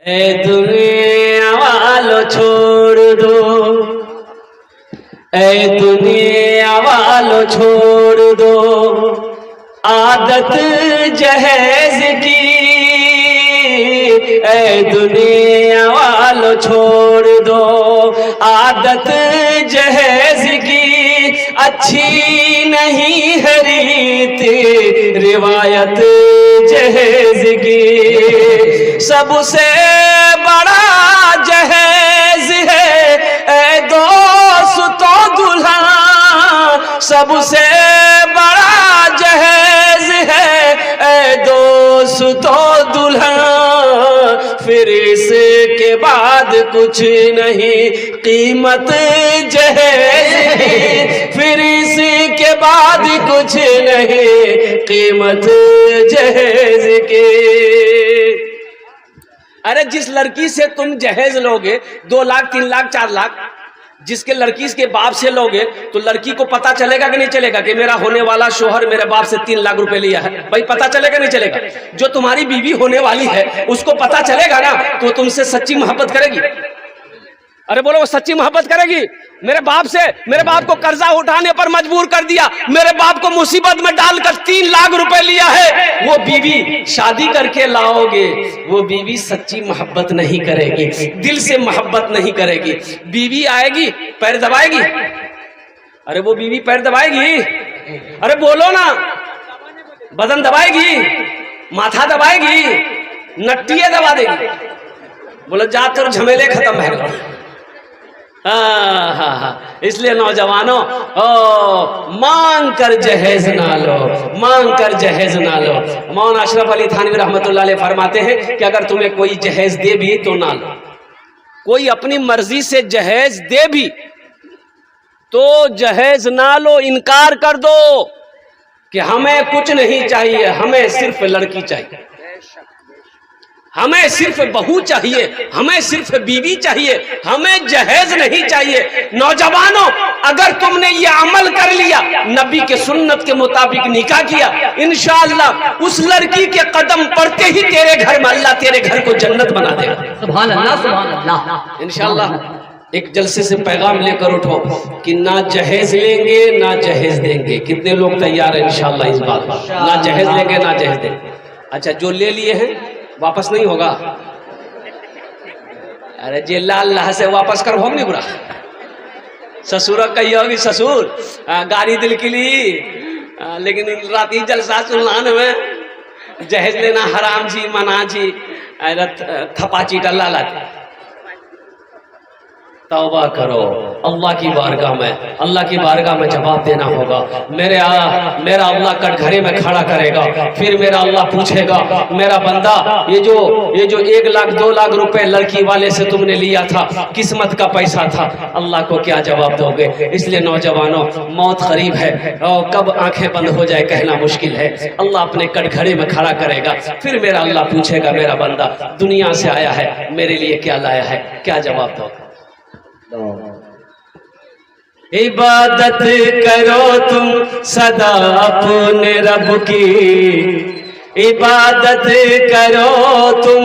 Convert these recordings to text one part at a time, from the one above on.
اے دنیا والو چھوڑ دو، اے دنیا والو چھوڑ دو عادت جہیز کی، اے دنیا والو چھوڑ دو عادت جہیز کی، اچھی نہیں ہے ریت روایت جہیز کی، سب سے بڑا جہیز ہے اے دوستو دلہن، سب سے بڑا جہیز ہے اے دوستو دلہن، پھر اس کے بعد کچھ نہیں قیمت جہیز کی، پھر اس کے بعد کچھ نہیں قیمت جہیز کی۔ ارے جس لڑکی سے تم جہیز لوگے 2 لاکھ 3 لاکھ 4 لاکھ، جس کے لڑکی اس کے باپ سے لوگے تو لڑکی کو پتا چلے گا کہ نہیں چلے گا کہ میرا ہونے والا شوہر میرے باپ سے 3 لاکھ روپے لیا ہے؟ بھائی پتا چلے گا نہیں چلے گا؟ جو تمہاری بیوی ہونے والی ہے اس کو پتا چلے گا نا تو تم سے سچی محبت کرے گی؟ ارے بولو وہ سچی محبت کرے گی؟ میرے باپ کو قرضہ اٹھانے پر مجبور کر دیا، میرے باپ کو مصیبت میں ڈال کر 3 لاکھ روپے لیا ہے، وہ بیوی شادی کر کے لاؤ گے، وہ بیوی سچی محبت نہیں کرے گی، دل سے محبت نہیں کرے گی۔ بیوی آئے گی پیر دبائے گی؟ ارے وہ بیوی پیر دبائے گی؟ ارے بولو نا، بدن دبائے گی؟ ماتھا دبائے گی؟ نٹیے دبا دے گی؟ بولو جا تو جھمیلے ختم ہے۔ اس لیے نوجوانوں مانگ کر جہیز نہ لو، مانگ کر جہیز نہ لو۔ مولانا اشرف علی تھانوی رحمۃ اللہ علیہ فرماتے ہیں کہ اگر تمہیں کوئی جہیز دے بھی تو نہ لو، کوئی اپنی مرضی سے جہیز دے بھی تو جہیز نہ لو، انکار کر دو کہ ہمیں کچھ نہیں چاہیے، ہمیں صرف لڑکی چاہیے، ہمیں صرف بہو چاہیے، ہمیں صرف بیوی چاہیے، ہمیں جہیز نہیں چاہیے۔ نوجوانوں اگر تم نے یہ عمل کر لیا، نبی کے سنت کے مطابق نکاح کیا، انشاءاللہ اس لڑکی کے قدم پڑتے ہی تیرے گھر میں اللہ تیرے گھر کو جنت بنا دے گا۔ سبحان اللہ سبحان اللہ۔ انشاءاللہ ایک جلسے سے پیغام لے کر اٹھو کہ نہ جہیز لیں گے نہ جہیز دیں گے۔ کتنے لوگ تیار ہیں انشاءاللہ اس بات پر؟ نہ جہیز لیں گے نہ جہیز دیں گے۔ اچھا جو لے لیے ہیں واپس نہیں ہوگا؟ ارے جی اللہ سے واپس کر ہوگ نہیں برا، سسور کہی ہوگی سسور گاڑی دل کے لیے، لیکن راتی جلسہ سنان میں جہیز لینا حرام جی منع جی، تھپا چیٹا لاتی۔ توبہ کرو، اللہ کی بارگاہ میں جواب دینا ہوگا۔ میرا اللہ کٹ گھرے میں کھڑا کرے گا، پھر میرا اللہ پوچھے گا میرا بندہ یہ جو 1 لاکھ 2 لاکھ روپے لڑکی والے سے تم نے لیا تھا قسمت کا پیسہ تھا، اللہ کو کیا جواب دو گے؟ اس لیے نوجوانوں موت قریب ہے اور کب آنکھیں بند ہو جائے کہنا مشکل ہے۔ اللہ اپنے کٹ گھرے میں کھڑا کرے گا، پھر میرا اللہ پوچھے گا میرا بندہ دنیا سے آیا ہے میرے لیے کیا لایا ہے؟ کیا جواب دو گے؟ عبادت کرو تم سدا اپنے رب کی، عبادت کرو تم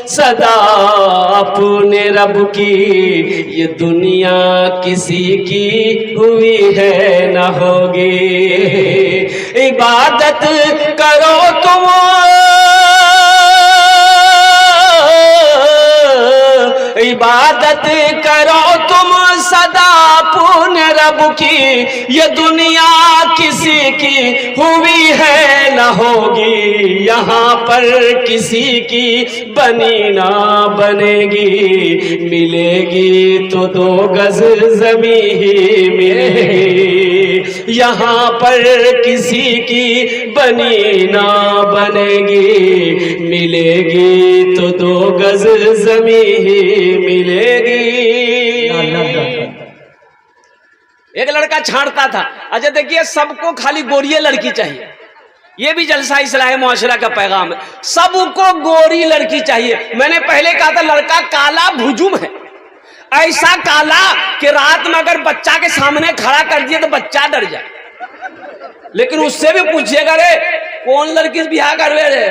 سدا اپنے رب کی، یہ دنیا کسی کی ہوئی ہے نہ ہوگی، عبادت کرو تم عبادت کرو تم سدا اپنے رب کی، یہ دنیا کسی کی ہوئی ہے نہ ہوگی، یہاں پر کسی کی بنی نہ بنے گی، ملے گی تو 2 گز زمین ہی ملے گی، یہاں پر کسی کی بنی نہ بنے گی، ملے گی تو 2 گز زمین ہی ملے گی۔ ایک لڑکا چھاڑتا تھا، اچھا دیکھیے سب کو خالی گوری لڑکی چاہیے، یہ بھی جلسہ اصلاح معاشرہ کا پیغام ہے، سب کو گوری لڑکی چاہیے۔ میں نے پہلے کہا تھا لڑکا کالا بھجم ہے، ایسا کالا کہ رات میں اگر بچہ کے سامنے کھڑا کر دیا تو بچہ ڈر جائے، لیکن اس سے بھی پوچھئے گا رے کون لڑکی سے بیاہ کر رہے،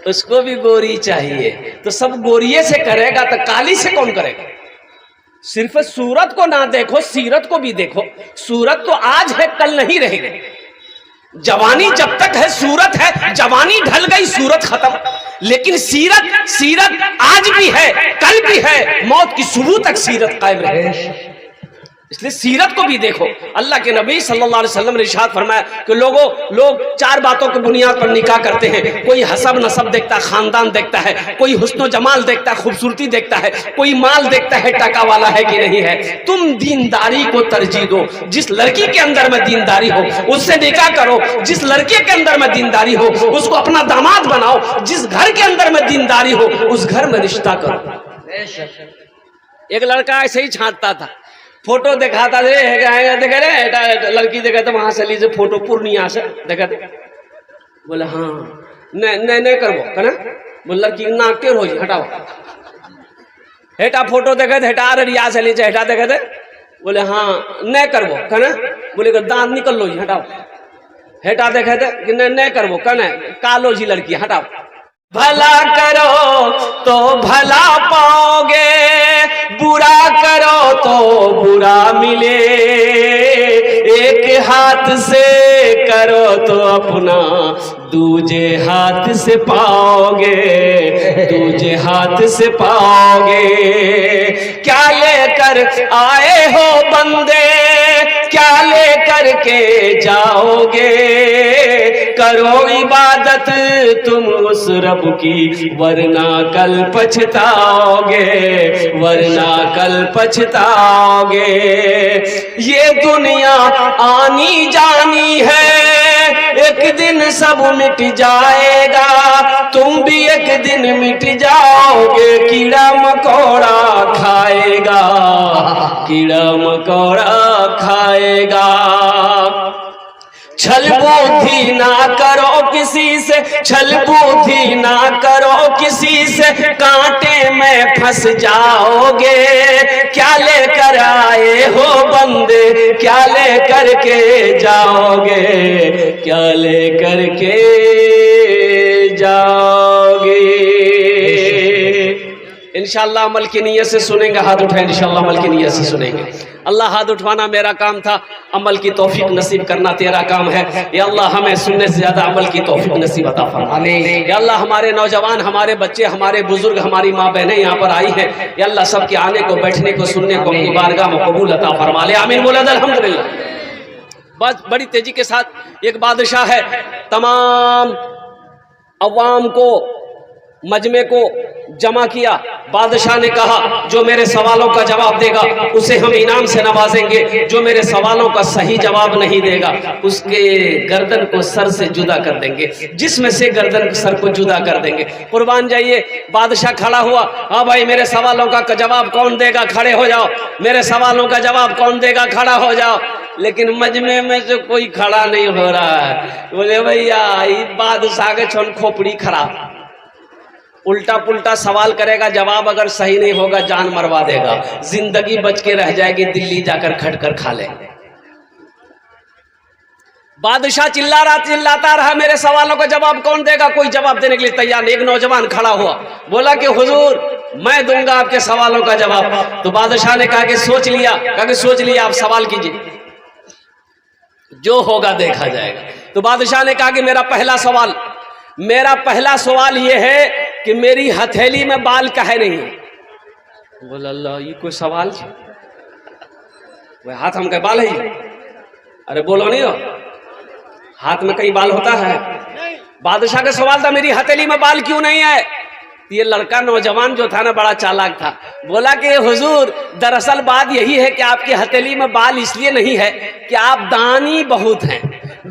اس کو بھی گوری چاہیے، تو سب گوریے سے کرے گا تو کالی سے کون کرے گا؟ صرف صورت کو نہ دیکھو، سیرت کو بھی دیکھو۔ صورت تو آج ہے، کل نہیں رہے گی۔ جوانی جب تک ہے صورت ہے، جوانی ڈھل گئی صورت ختم۔ لیکن سیرت آج بھی ہے، کل بھی ہے، موت کی صبح تک سیرت قائم رہے۔ اس لیے سیرت کو بھی دیکھو۔ اللہ کے نبی صلی اللہ علیہ وسلم نے ارشاد فرمایا کہ لوگ چار باتوں کی بنیاد پر نکاح کرتے ہیں۔ کوئی حسب نسب دیکھتا ہے، خاندان دیکھتا ہے، کوئی حسن و جمال دیکھتا ہے، خوبصورتی دیکھتا ہے، کوئی مال دیکھتا ہے، ٹکا والا ہے کہ نہیں ہے۔ تم دینداری کو ترجیح دو۔ جس لڑکی کے اندر میں دینداری ہو اس سے نکاح کرو، جس لڑکے کے اندر میں دینداری ہو اس کو اپنا داماد بناؤ، جس گھر کے اندر میں دینداری ہو اس گھر میں رشتہ کرو۔ ایک لڑکا ایسے ہی چھانٹتا تھا، فوٹو دکھاتا تھے، دیکھا رہے لڑکی دیکھا تھا وہاں سے لیجیے فوٹو پورنیا سے دیکھا تھے، بولے ہاں نہیں کرو کہنا، بول لڑکی ناکٹیر ہو جی ہٹاؤ، ہیٹا فوٹو دیکھے تھے، ہٹا ریا سے لیجیے، ہٹا دیکھے تھے، بولے ہاں نہیں کرو کہنا، بولے کہ دانت نکل لو جی ہٹاؤ، ہٹا دیکھے تھے کہ نہیں کرو کہنا، کالو جی لڑکی ہٹاؤ۔ بھلا کرو تو بھلا پاؤ گے، برا کرو تو برا ملے، ایک ہاتھ سے کرو تو اپنا دوجے ہاتھ سے پاؤ گے، دوجے ہاتھ سے پاؤ گے۔ کیا لے کر آئے ہو بندے، کیا لے کر کے جاؤ گے، کرو عبادت تم اس رب کی، ورنہ کل پچھتاؤ گے، ورنہ کل پچھتاؤ گے۔ یہ دنیا آنی جانی ہے، ایک دن سب مٹ جائے گا، تم بھی ایک دن مٹ جاؤ گے۔ کیڑا مکوڑا کھائے گا، کیڑا مکوڑا کھائے گا۔ چھل بودھی نہ کرو کسی سے، چھل بودھی نہ کرو کسی سے، کانٹے میں پھنس جاؤ گے۔ کیا لے کر آئے ہو بندے، کیا لے کر کے جاؤ گے، کیا لے کر کے جاؤ گے۔ انشاءاللہ عمل کی نیت سے سنیں گے، ہاتھ اٹھائیں، انشاءاللہ عمل کی نیت سے سنیں گے۔ اللہ ہاتھ اٹھوانا میرا کام تھا، عمل کی توفیق نصیب کرنا تیرا کام ہے۔ یا اللہ ہمیں سننے سے زیادہ عمل کی توفیق نصیب عطا فرما۔ یا اللہ ہمارے نوجوان، ہمارے بچے، ہمارے بزرگ، ہماری ماں بہنیں یہاں پر آئی ہیں، یا اللہ سب کے آنے کو، بیٹھنے کو، سننے کو اپنی بارگاہ میں قبول عطا فرما لے، آمین بولے الحمدللہ۔ بس بڑی تیزی کے ساتھ ایک بادشاہ ہے، تمام عوام کو، مجمع کو جمع کیا۔ بادشاہ نے کہا جو میرے سوالوں کا جواب دے گا اسے ہم انعام سے نوازیں گے، جو میرے سوالوں کا صحیح جواب نہیں دے گا اس کے گردن کو سر سے جدا کر دیں گے، جسم سے گردن سر کو جدا کر دیں گے۔ قربان جائیے، بادشاہ کھڑا ہوا، ہاں بھائی میرے سوالوں کا جواب کون دے گا، کھڑے ہو جاؤ، میرے سوالوں کا جواب کون دے گا، کھڑا ہو جاؤ۔ لیکن مجمع میں سے کوئی کھڑا نہیں ہو رہا ہے۔ بولے بھیا بادشاہ کے چھن کھوپڑی خراب، الٹا پلٹا سوال کرے گا، جواب اگر صحیح نہیں ہوگا جان مروا دے گا، زندگی بچ کے رہ جائے گی، دلی جا کر کھٹ کر کھا لیں گے۔ بادشاہ چلاتا رہا، میرے سوالوں کا جواب کون دے گا، کوئی جواب دینے کے لیے تیار نہیں۔ ایک نوجوان کھڑا ہوا، بولا کہ حضور میں دوں گا آپ کے سوالوں کا جواب۔ تو بادشاہ نے کہا کہ سوچ لیا، آپ سوال کیجئے، جو ہوگا دیکھا جائے گا۔ تو بادشاہ نے کہا کہ میرا پہلا سوال یہ ہے کہ میری ہتھیلی میں بال کہے نہیں ہے۔ بولا اللہ یہ کوئی سوال ہے، وہ ہاتھ ہم کے بال ہے، ارے بولو نہیں ہو، ہاتھ میں کئی بال ہوتا ہے۔ بادشاہ کا سوال تھا میری ہتھیلی میں بال کیوں نہیں ہے۔ یہ لڑکا نوجوان جو تھا نا بڑا چالاک تھا، بولا کہ حضور دراصل بات یہی ہے کہ آپ کی ہتھیلی میں بال اس لیے نہیں ہے کہ آپ دانی بہت ہیں،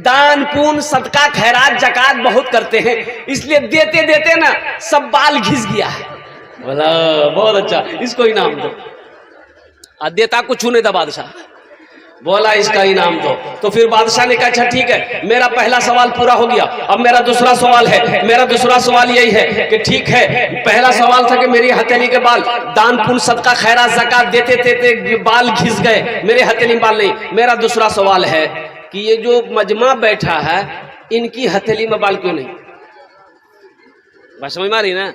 دان پون صدقہ خیرات زکات بہت کرتے ہیں، اس لیے دیتے دیتے نا سب بال گھس گیا ہے۔ بولا بہت اچھا، اس کو انعام دو۔ دیتا کچھ نہیں تھا بادشاہ، بولا اس کا انعام دو۔ تو پھر بادشاہ نے کہا اچھا ٹھیک ہے، میرا پہلا سوال پورا ہو گیا، اب میرا دوسرا سوال ہے۔ میرا دوسرا سوال یہی ہے کہ ٹھیک ہے، پہلا سوال تھا کہ میری ہتھیلی کے بال دان پون صدقہ خیرات زکات دیتے دیتے بال گھس گئے، میرے ہتھیلی بال نہیں۔ میرا دوسرا سوال ہے کہ یہ جو مجمع بیٹھا ہے ان کی ہتھیلی میں بال کیوں نہیں؟ بس سمجھ میں آ رہی نا؟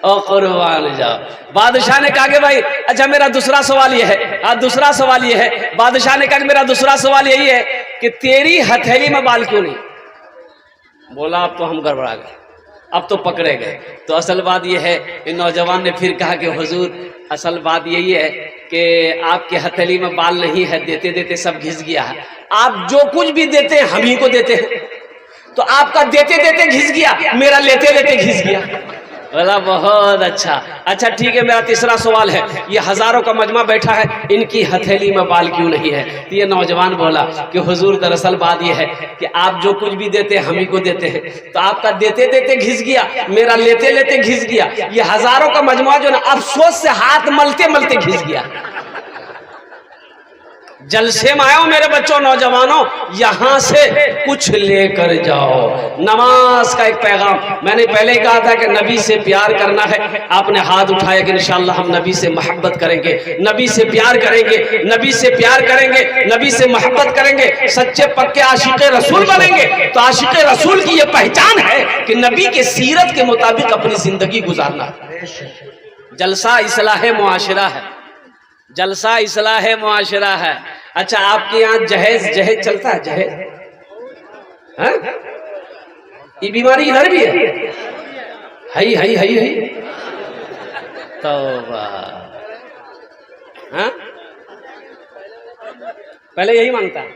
او قربان جاؤ. بادشاہ نے کہا کہ بھائی اچھا میرا دوسرا سوال یہ ہے، دوسرا سوال یہ ہے، بادشاہ نے کہا کہ میرا دوسرا سوال یہی ہے کہ تیری ہتھیلی میں بال کیوں نہیں؟ بولا اب تو ہم گڑبڑا گئے، اب تو پکڑے گئے. تو اصل بات یہ ہے، ان نوجوان نے پھر کہا کہ حضور اصل بات یہی ہے کہ آپ کی ہتھیلی میں بال نہیں ہے، دیتے دیتے سب گھس گیا ہے. آپ جو کچھ بھی دیتے ہیں ہم ہی کو دیتے ہیں، تو آپ کا دیتے دیتے گھس گیا، میرا لیتے لیتے گھس گیا. بولا بہت اچھا. اچھا ٹھیک ہے، میرا تیسرا سوال ہے، یہ ہزاروں کا مجمع بیٹھا ہے، ان کی ہتھیلی میں بال کیوں نہیں ہے؟ تو یہ نوجوان بولا کہ حضور دراصل بات یہ ہے کہ آپ جو کچھ بھی دیتے ہیں ہم ہی کو دیتے ہیں، تو آپ کا دیتے دیتے گھس گیا، میرا لیتے لیتے گھس گیا. یہ ہزاروں کا مجموعہ جو نا افسوس سے ہاتھ ملتے ملتے گھس گیا. جلسے میں آئے ہو میرے بچوں، نوجوانوں، یہاں سے کچھ لے کر جاؤ. نماز کا ایک پیغام میں نے پہلے ہی کہا تھا کہ نبی سے پیار کرنا ہے. آپ نے ہاتھ اٹھایا کہ انشاءاللہ ہم نبی سے محبت کریں گے، نبی سے پیار کریں گے، نبی سے پیار کریں گے، نبی سے محبت کریں گے، سچے پکے عاشق رسول بنیں گے. تو عاشق رسول کی یہ پہچان ہے کہ نبی کے سیرت کے مطابق اپنی زندگی گزارنا. جلسہ اصلاح معاشرہ ہے، جلسہ اصلاح معاشرہ ہے. اچھا آپ کے یہاں جہیز چلتا ہے؟ جہیز یہ بیماری ادھر بھی ہے. توبہ. پہلے یہی مانگتا ہے،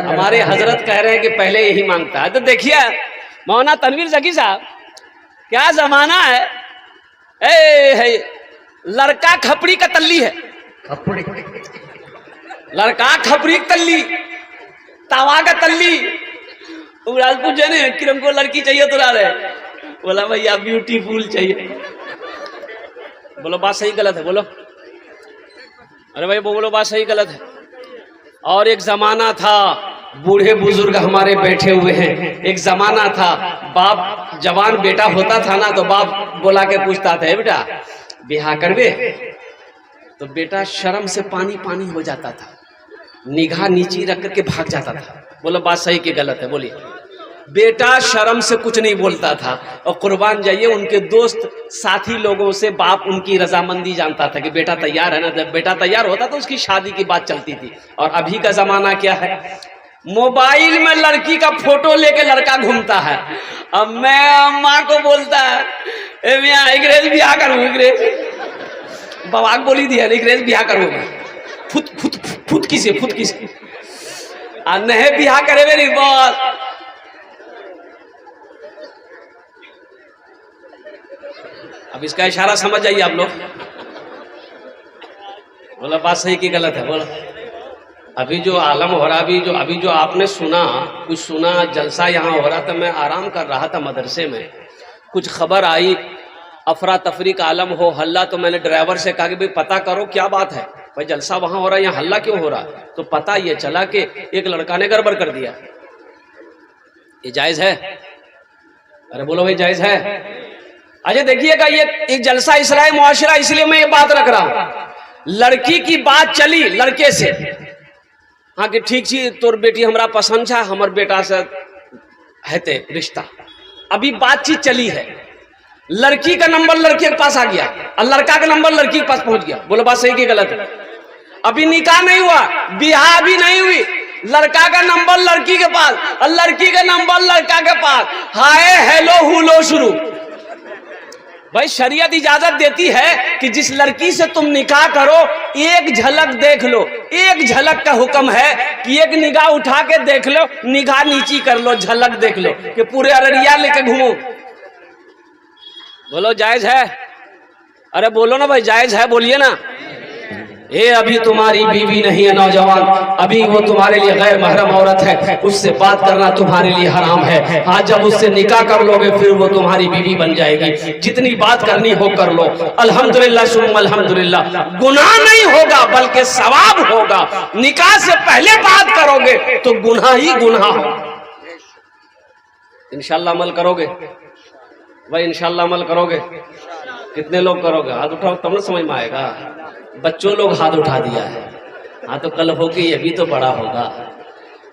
ہمارے حضرت کہہ رہے ہیں کہ پہلے یہی مانگتا ہے. تو دیکھیے مولانا تنویر زکی صاحب، کیا زمانہ ہے. اے لڑکا کھپڑی کا تلی ہے، لڑکا کھپڑی تلی، تاوا کا تلی. راج پوچھے نا کہ ہم کو لڑکی چاہیے تو رہے، بولا بھیا بیوٹیفل چاہیے. بولو بات صحیح غلط ہے؟ بولو ارے بھائی بولو بات صحیح غلط ہے. اور ایک زمانہ تھا، بوڑھے بزرگ ہمارے بیٹھے ہوئے ہیں، ایک زمانہ تھا باپ جوان بیٹا ہوتا تھا نا تو باپ بولا کے پوچھتا تھا بیٹا بیاہ کروے؟ تو بیٹا شرم سے پانی پانی ہو جاتا تھا، نگاہ نیچی رکھ کر کے بھاگ جاتا تھا. بولو بات صحیح کہ غلط ہے؟ بولیے. بیٹا شرم سے کچھ نہیں بولتا تھا. اور قربان جائیے ان کے دوست ساتھی لوگوں سے باپ ان کی رضامندی جانتا تھا کہ بیٹا تیار ہے نا. جب بیٹا تیار ہوتا تو اس کی شادی کی بات چلتی تھی. اور ابھی کا زمانہ کیا ہے، موبائل میں لڑکی کا فوٹو لے کے لڑکا گھومتا ہے. اب میں ماں کو بولتا ہے میاں انگریز بیاہ کروں، انگریز بواک بولی دیا انگریز بیاہ کروں گا. فت کسی نہیں بیاہ کرے میری بات. اب اس کا اشارہ سمجھ جائیے آپ لوگ. بولا بات صحیح کی غلط ہے؟ بولا. ابھی جو عالم ہو رہا، ابھی جو آپ نے سنا، کچھ سنا، جلسہ یہاں ہو رہا تھا، میں آرام کر رہا تھا مدرسے میں، کچھ خبر آئی افراتفری کا عالم ہو، ہلہ. تو میں نے ڈرائیور سے کہا کہ بھائی پتہ کرو کیا بات ہے بھائی، جلسہ وہاں ہو رہا ہے یہاں ہلہ کیوں ہو رہا؟ تو پتہ یہ چلا کہ ایک لڑکا نے گڑبڑ کر دیا. یہ جائز ہے؟ ارے بولو بھائی جائز ہے؟ اچھا دیکھیے گا یہ جلسہ اصلاح معاشرہ، اس لیے میں یہ بات رکھ رہا ہوں. لڑکی کی بات چلی لڑکے سے، ہاں کہ ٹھیک چھی تور بیٹی ہمارا پسند ہے، ہمار بیٹا سے ہے رشتہ. ابھی بات چیت چلی ہے، لڑکی کا نمبر لڑکے کے پاس آ گیا اور لڑکا کا نمبر لڑکی کے پاس پہنچ گیا. بولو بات صحیح کہ غلط ہے؟ ابھی نکاح نہیں ہوا، بیاہ بھی نہیں ہوئی، لڑکا کا نمبر لڑکی کے پاس اور لڑکی کا نمبر لڑکا کے پاس. ہائے ہیلو ہولو شروع. بھائی شریعت اجازت دیتی ہے کہ جس لڑکی سے تم نکاح کرو ایک جھلک دیکھ لو. ایک جھلک کا حکم ہے کہ ایک نگاہ اٹھا کے دیکھ لو، نگاہ نیچی کر لو، جھلک دیکھ لو کہ پورے ارریا لے کے گھومو. بولو جائز ہے؟ ارے بولو نا بھائی جائز ہے؟ بولیے نا. ابھی تمہاری بیوی نہیں ہے نوجوان، ابھی وہ تمہارے لیے غیر محرم عورت ہے، اس سے بات کرنا تمہارے لیے حرام ہے. آج جب اس سے نکاح کر لو گے پھر وہ تمہاری بیوی بن جائے گی. جتنی بات کرنی ہو کر لو. الحمدللہ ثم الحمدللہ. گناہ نہیں ہوگا بلکہ ثواب ہوگا. نکاح سے پہلے بات کرو گے تو گناہ ہی گناہ ہوگا. انشاءاللہ عمل کرو گے بھائی؟ انشاءاللہ عمل کرو گے؟ کتنے لوگ کرو گے؟ ہاتھ اٹھاؤ تب نہ سمجھ میں آئے گا. بچوں لوگ ہاتھ اٹھا دیا ہے. ہاں تو کل ہوگی یہ بھی تو بڑا ہوگا.